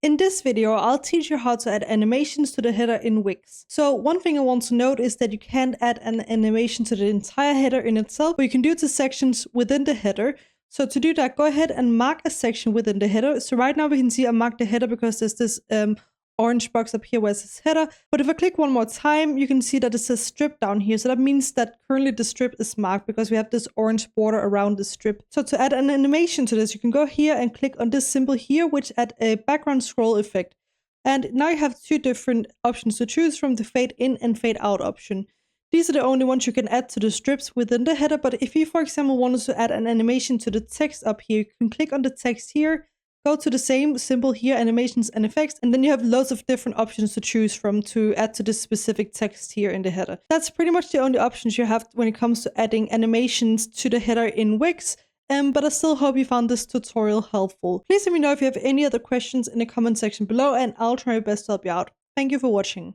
In this video, I'll teach you how to add animations to the header in Wix. So one thing I want to note is that you can't add an animation to the entire header in itself, but you can do it to sections within the header. So to do that, go ahead and mark a section within the header. So right now we can see I marked the header because there's this orange box up here where it says header. But if I click one more time, you can see that it says strip down here. So that means that currently the strip is marked because we have this orange border around the strip. So to add an animation to this, you can go here and click on this symbol here, which add a background scroll effect. And now you have two different options to choose from, the fade in and fade out option. These are the only ones you can add to the strips within the header. But if you, for example, wanted to add an animation to the text up here, you can click on the text here, go to the same symbol here, animations and effects, and then you have loads of different options to choose from to add to this specific text here in the header. That's pretty much the only options you have when it comes to adding animations to the header in Wix. But I still hope you found this tutorial helpful. Please let me know if you have any other questions in the comment section below, and I'll try my best to help you out. Thank you for watching.